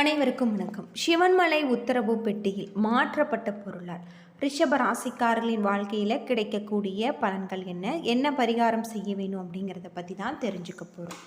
அனைவருக்கும் வணக்கம். சிவன்மலை உத்தரவு பெட்டியில் மாற்றப்பட்ட பொருளால் ரிஷப ராசிக்காரர்களின் வாழ்க்கையில் கிடைக்கக்கூடிய பலன்கள் என்ன பரிகாரம் செய்ய வேணும் அப்படிங்கிறத பற்றி தான் தெரிஞ்சுக்க போகிறோம்.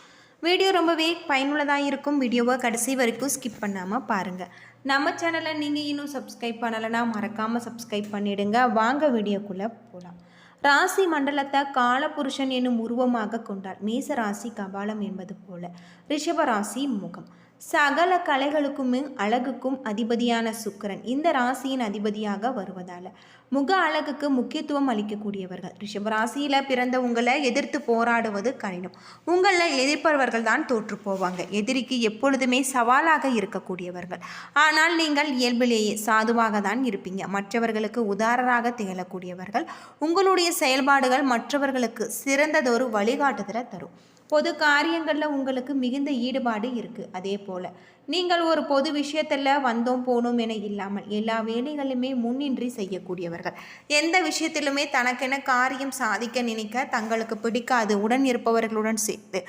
வீடியோ ரொம்பவே பயனுள்ளதாக இருக்கும். வீடியோவை கடைசி வரைக்கும் ஸ்கிப் பண்ணாமல் பாருங்கள். நம்ம சேனலை நீங்கள் இன்னும் சப்ஸ்கிரைப் பண்ணலைன்னா மறக்காமல் சப்ஸ்கிரைப் பண்ணிவிடுங்க. வாங்க வீடியோக்குள்ளே போகலாம். ராசி மண்டலத்தை காலபுருஷன் என்னும் உருவமாக கொண்டார். மேச ராசி கபாலம் என்பது போல ரிஷப ராசி முகம். சகல கலைகளுக்குமே அழகுக்கும் அதிபதியான சுக்கிரன் இந்த ராசியின் அதிபதியாக வருவதால் முக அழகுக்கு முக்கியத்துவம் அளிக்கக்கூடியவர்கள். ரிஷபராசியில் பிறந்த உங்களை எதிர்த்து போராடுவது கடினம். உங்களில் எதிர்ப்பவர்கள் தான் தோற்று போவாங்க. எதிரிக்கு எப்பொழுதுமே சவாலாக இருக்கக்கூடியவர்கள். ஆனால் நீங்கள் இயல்பிலேயே சாதுவாக தான் இருப்பீங்க. மற்றவர்களுக்கு உதாரணமாக திகழக்கூடியவர்கள். உங்களுடைய செயல்பாடுகள் மற்றவர்களுக்கு சிறந்ததொரு வழிகாட்டுதலை தரும். பொது காரியங்களில் உங்களுக்கு மிகுந்த ஈடுபாடு இருக்குது. அதே போல் நீங்கள் ஒரு பொது விஷயத்தில் வந்தோம் போனோம் என இல்லாமல் எல்லா வேலைகளுமே முன்னின்றி செய்யக்கூடியவர்கள். எந்த விஷயத்திலுமே தனக்கென காரியம் சாதிக்க நினைக்க தங்களுக்கு பிடிக்காது. உடன் இருப்பவர்களுடன் சேர்த்து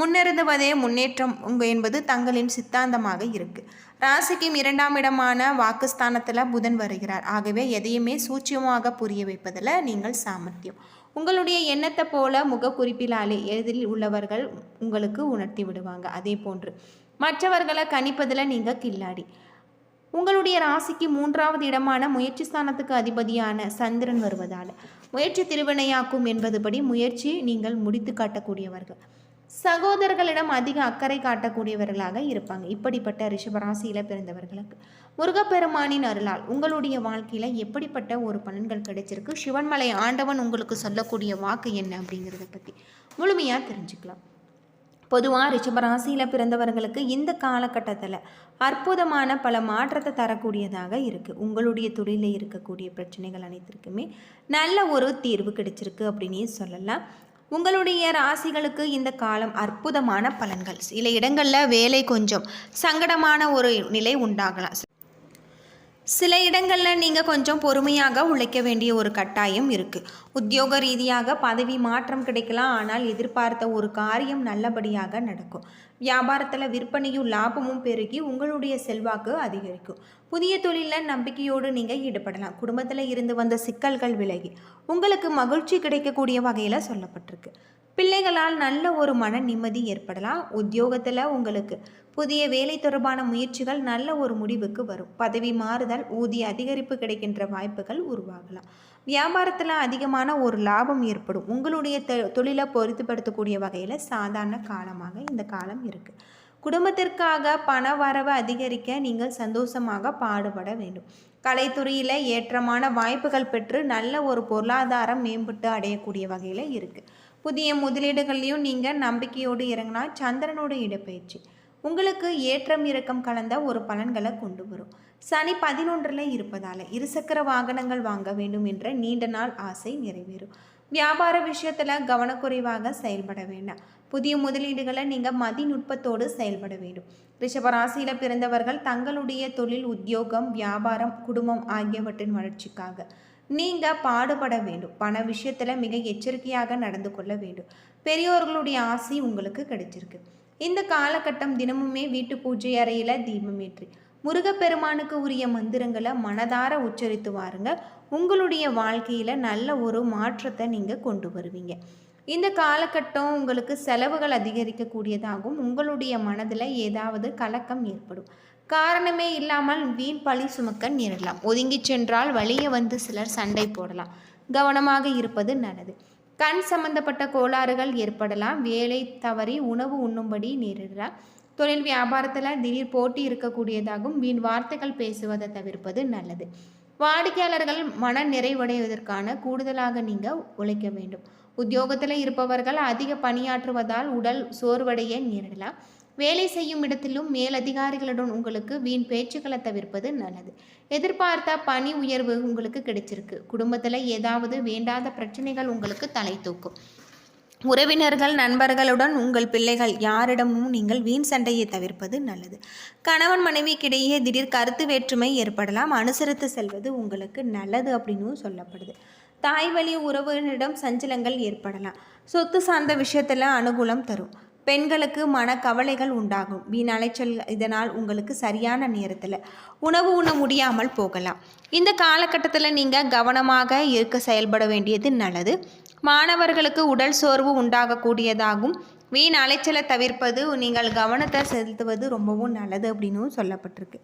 முன்னிறுந்துவதே முன்னேற்றம் என்பது தங்களின் சித்தாந்தமாக இருக்குது. ராசிக்கும் 2ஆம் இடமான வாக்குஸ்தானத்தில் புதன் வருகிறார். ஆகவே எதையுமே சூட்சமாக புரிய வைப்பதில் நீங்கள் சாமர்த்தியம். உங்களுடைய எண்ணத்தை போல முகக்குறிப்பிலாலே எதிரில் உள்ளவர்கள் உங்களுக்கு உணர்த்தி விடுவாங்க. அதே போன்று மற்றவர்களை கணிப்பதில் நீங்கள் கில்லாடி. உங்களுடைய ராசிக்கு 3ஆவது இடமான முயற்சி ஸ்தானத்துக்கு அதிபதியான சந்திரன் வருவதால் முயற்சி திருவினையாக்கும் என்பதுபடி முயற்சி நீங்கள் முடித்து காட்டக்கூடியவர்கள். சகோதரர்களிடம் அதிக அக்கறை காட்டக்கூடியவர்களாக இருப்பாங்க. இப்படிப்பட்ட ரிஷபராசியில் பிறந்தவர்களுக்கு முருகப்பெருமானின் அருளால் உங்களுடைய வாழ்க்கையில் எப்படிப்பட்ட ஒரு பலன்கள் கிடைச்சிருக்கு, சிவன்மலை ஆண்டவன் உங்களுக்கு சொல்லக்கூடிய வாக்கு என்ன அப்படிங்கிறத பற்றி முழுமையாக தெரிஞ்சுக்கலாம். பொதுவாக ரிஷபராசியில் பிறந்தவர்களுக்கு இந்த காலகட்டத்தில் அற்புதமான பல மாற்றத்தை தரக்கூடியதாக இருக்குது. உங்களுடைய தொழிலில் இருக்கக்கூடிய பிரச்சனைகள் அனைத்திற்குமே நல்ல ஒரு தீர்வு கிடைச்சிருக்கு அப்படின்னே சொல்லலாம். உங்களுடைய ராசிகளுக்கு இந்த காலம் அற்புதமான பலன்கள். சில இடங்களில் வேலை கொஞ்சம் சங்கடமான ஒரு நிலை உண்டாகலாம். சில இடங்களில் நீங்கள் கொஞ்சம் பொறுமையாக உழைக்க வேண்டிய ஒரு கட்டாயம் இருக்குது. உத்தியோக ரீதியாக பதவி மாற்றம் கிடைக்கலாம். ஆனால் எதிர்பார்த்த ஒரு காரியம் நல்லபடியாக நடக்கும். வியாபாரத்தில் விற்பனையும் லாபமும் பெருகி உங்களுடைய செல்வாக்கு அதிகரிக்கும். புதிய தொழிலில் நம்பிக்கையோடு நீங்கள் ஈடுபடலாம். குடும்பத்தில் இருந்து வந்த சிக்கல்கள் விலகி உங்களுக்கு மகிழ்ச்சி கிடைக்கக்கூடிய வகையில் சொல்லப்பட்டிருக்கு. பிள்ளைகளால் நல்ல ஒரு மன நிம்மதி ஏற்படலாம். உத்தியோகத்தில் உங்களுக்கு புதிய வேலை தொடர்பான முயற்சிகள் நல்ல ஒரு முடிவுக்கு வரும். பதவி மாறுதல், ஊதிய அதிகரிப்பு கிடைக்கின்ற வாய்ப்புகள் உருவாகலாம். வியாபாரத்தில் அதிகமான ஒரு லாபம் ஏற்படும். உங்களுடைய தொழிலை பொருத்தப்படுத்தக்கூடிய வகையில் சாதாரண காலமாக இந்த காலம் இருக்குது. குடும்பத்திற்காக பண வரவு அதிகரிக்க நீங்கள் சந்தோஷமாக பாடுபட வேண்டும். கலைத்துறையில் ஏற்றமான வாய்ப்புகள் பெற்று நல்ல ஒரு பொருளாதாரம் மேம்பட்டு அடையக்கூடிய வகையில் இருக்குது. புதிய முதலீடுகள்லையும் நீங்கள் நம்பிக்கையோடு இறங்கினா சந்திரனோட இடப்பெயர்ச்சி உங்களுக்கு ஏற்றம் இறக்கம் கலந்த ஒரு பலன்களை கொண்டு வரும். சனி 11ல் இருப்பதால் இருசக்கர வாகனங்கள் வாங்க வேண்டும் என்ற நீண்ட நாள் ஆசை நிறைவேறும். வியாபார விஷயத்தில் கவனக்குறைவாக செயல்பட வேண்டாம். புதிய முதலீடுகளை நீங்கள் மதிநுட்பத்தோடு செயல்பட வேண்டும். ரிஷபராசியில் பிறந்தவர்கள் தங்களுடைய தொழில், உத்தியோகம், வியாபாரம், குடும்பம் ஆகியவற்றின் வளர்ச்சிக்காக நீங்கள் பாடுபட வேண்டும். பண விஷயத்தில் மிக எச்சரிக்கையாக நடந்து கொள்ள வேண்டும். பெரியோர்களுடைய ஆசை உங்களுக்கு கிடைச்சிருக்கு. இந்த காலகட்டம் தினமுமே வீட்டு பூஜை அறையில் தீபமேற்றி முருகப்பெருமானுக்கு உரிய மந்திரங்களை மனதார உச்சரித்து வாருங்க. உங்களுடைய வாழ்க்கையில் நல்ல ஒரு மாற்றத்தை நீங்கள் கொண்டு வருவீங்க. இந்த காலகட்டம் உங்களுக்கு செலவுகள் அதிகரிக்கக்கூடியதாகவும் உங்களுடைய மனதில் ஏதாவது கலக்கம் ஏற்படும். காரணமே இல்லாமல் வீண் பழி சுமக்க நேரலாம். ஒதுங்கி சென்றால் வழியே வந்து சிலர் சண்டை போடலாம். கவனமாக இருப்பது நல்லது. கண் சம்பந்தப்பட்ட கோளாறுகள் ஏற்படலாம். வேலை தவறி உணவு உண்ணும்படி நேரிடலாம். தொழில் வியாபாரத்தில் திடீர் போட்டி இருக்கக்கூடியதாகவும் வீண் வார்த்தைகள் பேசுவதை தவிர்ப்பது நல்லது. வாடிக்கையாளர்கள் மன நிறைவடைவதற்கான கூடுதலாக நீங்கள் உழைக்க வேண்டும். உத்தியோகத்தில் இருப்பவர்கள் அதிக பணியாற்றுவதால் உடல் சோர்வடைய நேரிடலாம். வேலை செய்யும் இடத்திலும் மேலதிகாரிகளுடன் உங்களுக்கு வீண் பேச்சுக்களை தவிர்ப்பது நல்லது. எதிர்பார்த்த பணி உயர்வு உங்களுக்கு கிடைச்சிருக்கு. குடும்பத்தில் ஏதாவது வேண்டாத பிரச்சனைகள் உங்களுக்கு தலை தூக்கும். உறவினர்கள், நண்பர்களுடன் உங்கள் பிள்ளைகள் யாரிடமும் நீங்கள் வீண் சண்டையை தவிர்ப்பது நல்லது. கணவன் மனைவிக்கிடையே திடீர் கருத்து வேற்றுமை ஏற்படலாம். அனுசரித்து செல்வது உங்களுக்கு நல்லது அப்படின்னு சொல்லப்படுது. தாய் வழி உறவினரிடம் சஞ்சலங்கள் ஏற்படலாம். சொத்து சார்ந்த விஷயத்தில் அனுகூலம் தரும். பெண்களுக்கு மனக்கவலைகள் உண்டாகும். வீண் அலைச்சல் இதனால் உங்களுக்கு சரியான நேரத்தில் உணவு உண்ண முடியாமல் போகலாம். இந்த காலகட்டத்தில் நீங்கள் கவனமாக இருக்க செயல்பட வேண்டியது நல்லது. மாணவர்களுக்கு உடல் சோர்வு உண்டாகக்கூடியதாகும். வீண் அலைச்சலை தவிர்ப்பது, நீங்கள் கவனத்தை செலுத்துவது ரொம்பவும் நல்லது அப்படின்னு சொல்லப்பட்டிருக்கு.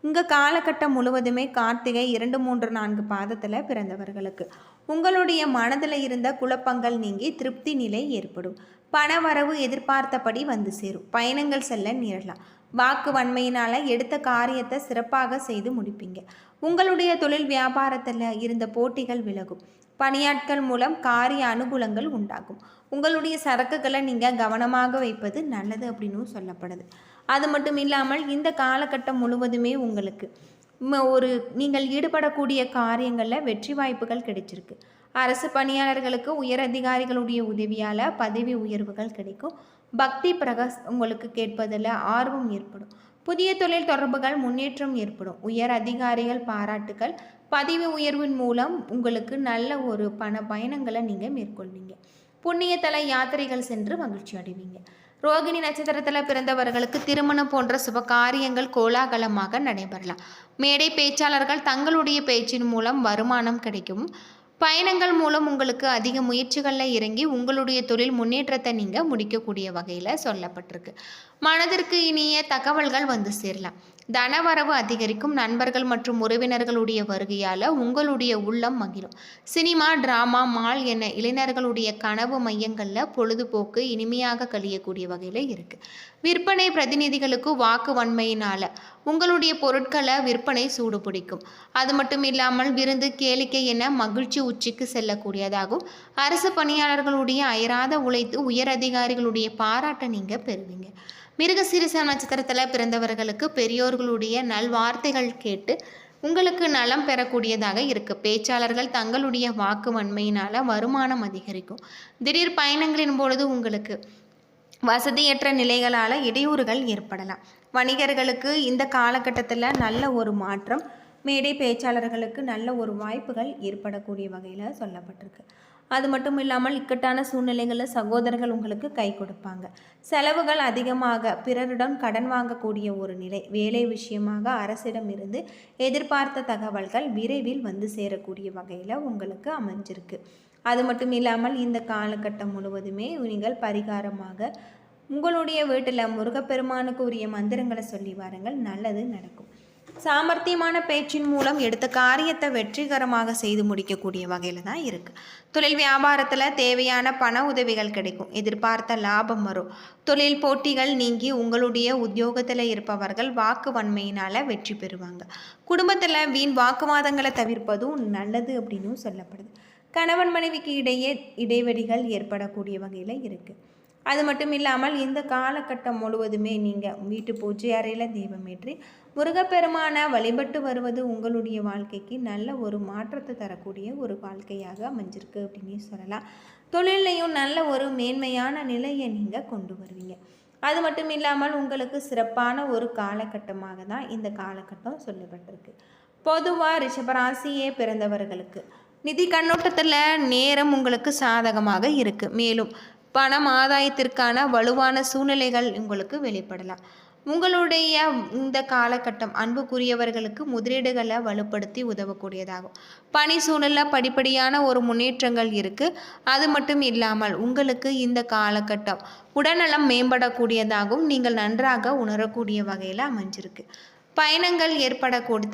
இங்கே காலகட்டம் முழுவதுமே கார்த்திகை 2, 3, 4 பாதத்தில் பிறந்தவர்களுக்கு உங்களுடைய மனதில் இருந்த குழப்பங்கள் நீங்கி திருப்தி நிலை ஏற்படும். பணவரவு எதிர்பார்த்தபடி வந்து சேரும். பயணங்கள் செல்ல நேரலாம். வாக்கு வன்மையினால் எடுத்த காரியத்தை சிறப்பாக செய்து முடிப்பீங்க. உங்களுடைய தொழில் வியாபாரத்தில் இருந்த போட்டிகள் விலகும். பணியாட்கள் மூலம் காரிய அனுகூலங்கள் உண்டாகும். உங்களுடைய சரக்குகளை நீங்கள் கவனமாக வைப்பது நல்லது அப்படின்னு சொல்லப்படுது. அது மட்டும் இல்லாமல் இந்த காலகட்டம் முழுவதுமே உங்களுக்கு நீங்கள் ஈடுபடக்கூடிய காரியங்களில் வெற்றி வாய்ப்புகள் கிடைச்சிருக்கு. அரசு பணியாளர்களுக்கு உயர் அதிகாரிகளுடைய உதவியால் பதவி உயர்வுகள் கிடைக்கும். பக்தி உங்களுக்கு கேட்பதில் ஆர்வம் ஏற்படும். புதிய தொழில் தொடர்புகள் முன்னேற்றம் ஏற்படும். உயர் அதிகாரிகள் பாராட்டுகள், பதவி உயர்வின் மூலம் உங்களுக்கு நல்ல ஒரு பயணங்களை நீங்கள் மேற்கொள்வீங்க. புண்ணியத்தல யாத்திரைகள் சென்று மகிழ்ச்சி அடைவீங்க. ரோகிணி நட்சத்திரத்தில் பிறந்தவர்களுக்கு திருமணம் போன்ற சுப காரியங்கள் கோலாகலமாக நடைபெறலாம். மேடை பேச்சாளர்கள் தங்களுடைய பேச்சின் மூலம் வருமானம் கிடைக்கும். பயணங்கள் மூலம் உங்களுக்கு அதிக முயற்சிகளில் இறங்கி உங்களுடைய தொழில் முன்னேற்றத்தை நீங்கள் முடிக்கக்கூடிய வகையில் சொல்லப்பட்டிருக்கு. மனதிற்கு இனிய தகவல்கள் வந்து சேரலாம். தனவரவு அதிகரிக்கும். நண்பர்கள் மற்றும் உறவினர்களுடைய வருகையால் உங்களுடைய உள்ளம் மகிழும். சினிமா, டிராமா, மால் என இளைஞர்களுடைய கனவு மையங்களில் பொழுதுபோக்கு இனிமையாக கழியக்கூடிய வகையில் இருக்குது. விற்பனை பிரதிநிதிகளுக்கு வாக்கு வன்மையினால் உங்களுடைய பொருட்களை விற்பனை சூடு பிடிக்கும். அது மட்டும் இல்லாமல் விருந்து, கேளிக்கை என மகிழ்ச்சி உச்சிக்கு செல்லக்கூடியதாகும். அரசு பணியாளர்களுடைய அயராத உழைத்து உயர் அதிகாரிகளுடைய பாராட்டை நீங்கள் பெறுவீங்க. மிருகசீரிஷ நட்சத்திரத்தில் பிறந்தவர்களுக்கு பெரியோர்களுடைய நல்வார்த்தைகள் கேட்டு உங்களுக்கு நலம் பெறக்கூடியதாக இருக்குது. பேச்சாளர்கள் தங்களுடைய வாக்கு வன்மையினால் வருமானம் அதிகரிக்கும். திடீர் பயணங்களின் பொழுது உங்களுக்கு வசதியற்ற நிலைகளால் இடையூறுகள் ஏற்படலாம். வணிகர்களுக்கு இந்த காலகட்டத்தில் நல்ல ஒரு மாற்றம். மேடை பேச்சாளர்களுக்கு நல்ல ஒரு வாய்ப்புகள் ஏற்படக்கூடிய வகையில் சொல்லப்பட்டிருக்கு. அது மட்டும் இல்லாமல் இக்கட்டான சூழ்நிலைகளில் சகோதரர்கள் உங்களுக்கு கை கொடுப்பாங்க. செலவுகள் அதிகமாக பிறரிடம் கடன் வாங்கக்கூடிய ஒரு நிலை. வேலை விஷயமாக அரசிடம் இருந்து எதிர்பார்த்த தகவல்கள் விரைவில் வந்து சேரக்கூடிய வகையில் உங்களுக்கு அமைஞ்சிருக்கு. அது மட்டும் இல்லாமல் இந்த காலகட்டம் முழுவதுமே நீங்கள் பரிகாரமாக உங்களுடைய வீட்டில் முருகப்பெருமானுக்கு உரிய மந்திரங்களை சொல்லி வாருங்கள். நல்லது நடக்கும். சாமர்த்தியமான பேச்சின் மூலம் எடுத்த காரியத்தை வெற்றிகரமாக செய்து முடிக்கக்கூடிய வகையில் தான் இருக்குது. தொழில் வியாபாரத்தில் தேவையான பண உதவிகள் கிடைக்கும். எதிர்பார்த்த லாபம் வரும். தொழில் போட்டிகள் நீங்கி உங்களுடைய உத்தியோகத்தில் இருப்பவர்கள் வாக்கு வன்மையினால் வெற்றி பெறுவாங்க. குடும்பத்தில் வீண் வாக்குவாதங்களை தவிர்ப்பதும் நல்லது அப்படின்னு சொல்லப்படுது. கணவன் மனைவிக்கு இடையே இடைவெளிகள் ஏற்படக்கூடிய வகையில் இருக்குது. அது மட்டும் இல்லாமல் இந்த காலகட்டம் முழுவதுமே நீங்கள் வீட்டு பூஜை அறையில் தீபமேற்றி முருகப்பெருமான வழிபட்டு வருவது உங்களுடைய வாழ்க்கைக்கு நல்ல ஒரு மாற்றத்தை தரக்கூடிய ஒரு வாழ்க்கையாக அமைஞ்சிருக்கு அப்படின்னு சொல்லலாம். தொழிலையும் நல்ல ஒரு மேன்மையான நிலையை நீங்கள் கொண்டு வருவீங்க. அது மட்டும் இல்லாமல் உங்களுக்கு சிறப்பான ஒரு காலகட்டமாக தான் இந்த காலகட்டம் சொல்லப்பட்டிருக்கு. பொதுவாக ரிஷபராசியே பிறந்தவர்களுக்கு நிதி கண்ணோட்டத்தில் நேரம் உங்களுக்கு சாதகமாக இருக்குது. மேலும் பணம் ஆதாயத்திற்கான வலுவான சூழ்நிலைகள் உங்களுக்கு வெளிப்படலாம். உங்களுடைய இந்த காலகட்டம் அன்புக்குரியவர்களுக்கு முதலீடுகளை வலுப்படுத்தி உதவக்கூடியதாகும். பணி சூழல்ல படிப்படியான ஒரு முன்னேற்றங்கள் இருக்குது. அது மட்டும் இல்லாமல் உங்களுக்கு இந்த காலகட்டம் உடல்நலம் மேம்படக்கூடியதாகவும் நீங்கள் நன்றாக உணரக்கூடிய வகையில் அமைஞ்சிருக்கு. பயணங்கள்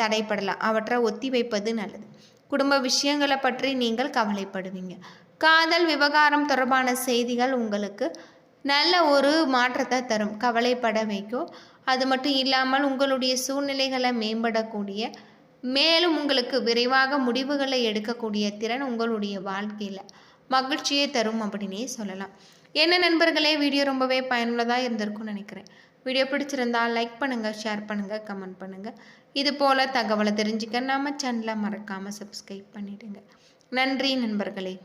தடைப்படலாம். அவற்றை ஒத்தி வைப்பது நல்லது. குடும்ப விஷயங்களை பற்றி நீங்கள் கவலைப்படுவீங்க. காதல் விவகாரம் தொடர்பான செய்திகள் உங்களுக்கு நல்ல ஒரு மாற்றத்தை தரும், கவலைப்பட வைக்கும். அது மட்டும் இல்லாமல் உங்களுடைய சூழ்நிலைகளை மேம்படக்கூடிய, மேலும் உங்களுக்கு விரைவாக முடிவுகளை எடுக்கக்கூடிய திறன் உங்களுடைய வாழ்க்கையில் மகிழ்ச்சியை தரும் அப்படின்னே சொல்லலாம். என்ன நண்பர்களே, வீடியோ ரொம்பவே பயனுள்ளதாக இருந்திருக்கும்னு நினைக்கிறேன். வீடியோ பிடிச்சிருந்தால் லைக் பண்ணுங்கள், ஷேர் பண்ணுங்கள், கமெண்ட் பண்ணுங்கள். இது போல் தகவலை தெரிஞ்சுக்க நம்ம சேனலை மறக்காமல் சப்ஸ்கிரைப் பண்ணிவிடுங்க. நன்றி நண்பர்களே.